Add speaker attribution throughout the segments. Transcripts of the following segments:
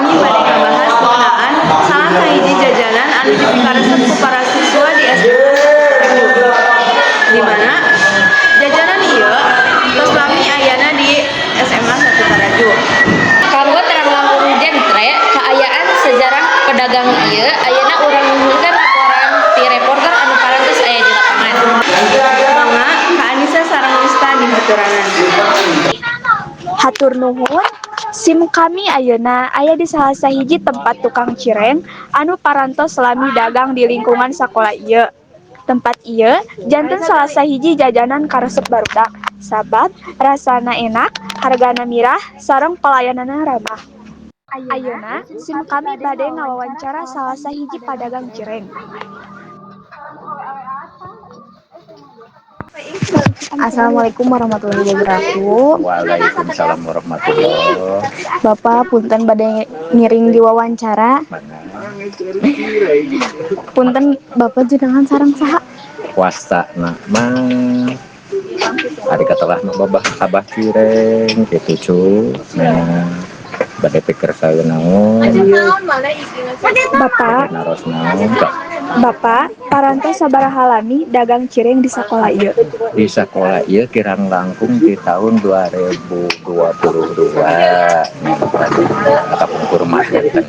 Speaker 1: kami bade ngabahas ngeunaan salah sahiji jajanan anu dipikaresep ku para siswa di SMA 1 di mana jajanan ieu tos lami ayana di SMA 1 Taraju.
Speaker 2: Kanggo terang langkung jentre kaayaan sejarah pedagang ieu ayeuna urang nuhunkeun laporan ti reporter anu parantos aya di lapangan.
Speaker 1: Mangga Kak Anissa sareng Lista di haturanan.
Speaker 3: Hatur nuhun, SIM kami ayeuna aya di salah sahiji tempat tukang cireng anu parantos lami dagang di lingkungan sakola ieu. Tempat ieu janten salah sahiji jajanan karesep barudak, sabab rasana enak, hargana mirah, sareng pelayanana ramah. Ayeuna SIM kami bade ngawawancara salah sahiji padagang cireng. Assalamualaikum warahmatullahi wabarakatuh.
Speaker 4: Waalaikumsalam warahmatullahi.
Speaker 3: Bapak punten bade ngiring diwawancara. Punten Bapak jenengan sareng saha?
Speaker 4: Wastana mah hari katalah nu babah abah cireng kitu cu. Nah, bade pikir saya naon.
Speaker 3: Bapak,
Speaker 4: Naros naon Kak?
Speaker 3: Bapak parantos sabaraha lami dagang cireng di sakola ieu?
Speaker 4: Di sekolah ieu kirang langkung di tahun 2022. Kata pungkur mah enten.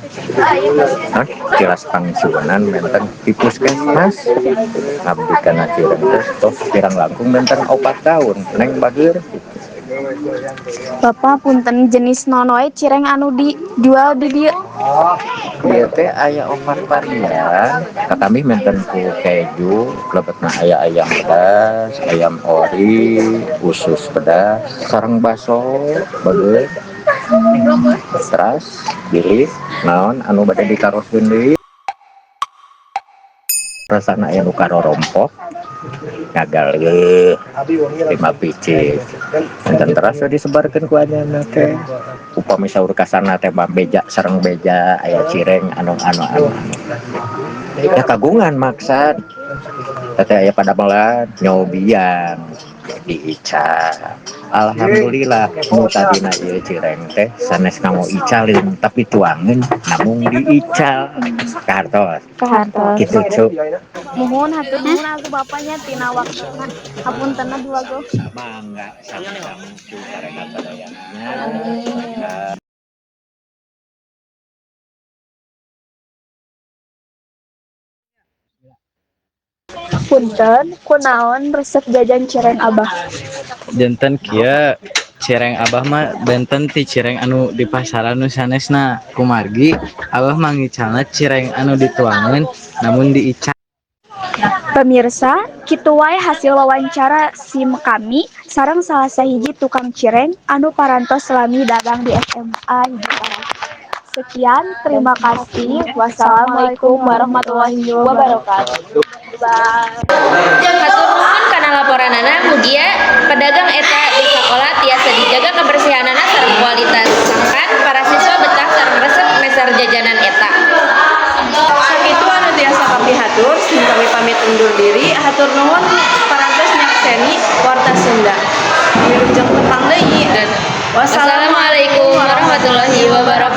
Speaker 4: Nah, kilas pangsiunan menten di puskesmas. Abdi kana cireng tos kirang langkung menten 4 tahun. Neng bageur.
Speaker 3: Bapak punten jenis nonoe cireng anu dijual di dieu?
Speaker 4: Dia teh aya 4 varian. Kami menten ku keju, lebetna aya ayam pedas, ayam ori, usus pedas, sareng baso, bageur. Teras, pilih naon anu bade dikaroskeun deui. Rasana aya nu karorompok. Gagal ge 5 biji. Enten teras disebarkeun ku anyana teh. Upami saur kasana teh beja sareng beja aya cireng anu. Ya kagungan maksad. Teh aya pada melan nyobian diica. Alhamdulillah nu tadina ieu cireng teh sanes ngamo icalin tapi tuangeun namung diical. Kahartos. Kitu cu.
Speaker 3: Muhun hatur nuhun aku bapaknya tina waktuna. Hapuntenna duago.
Speaker 4: Mangga sama-sama cu karena sadayana.
Speaker 3: Punten, kunaon resep jajan cireng Abah?
Speaker 5: Janten kia cireng Abah mah benten ti cireng anu di pasaran nu sanesna kumargi Abah mangicalna cireng anu dituangeun namun diica.
Speaker 3: Pemirsa, kitu wae hasil wawancara SIM kami sareng salah sahiji tukang cireng anu parantos lami dagang di SMA hiji Taraju. Sekian, terima kasih. Wassalamualaikum warahmatullahi wabarakatuh. Bye.
Speaker 2: Hatur nuhun kana laporanana mugia pedagang eta di sakola tiasa dijaga kebersihanana sareng kualitas sangkan para siswa betah sareng resep meser jajanan eta.
Speaker 1: Sakitu anu tiasa kami hatur, SIM kami pamit undur diri. Hatur nuhun parantos nyakseni warta Sunda. Wilujeng tepang deui dan
Speaker 2: Wassalamualaikum warahmatullahi wabarakatuh.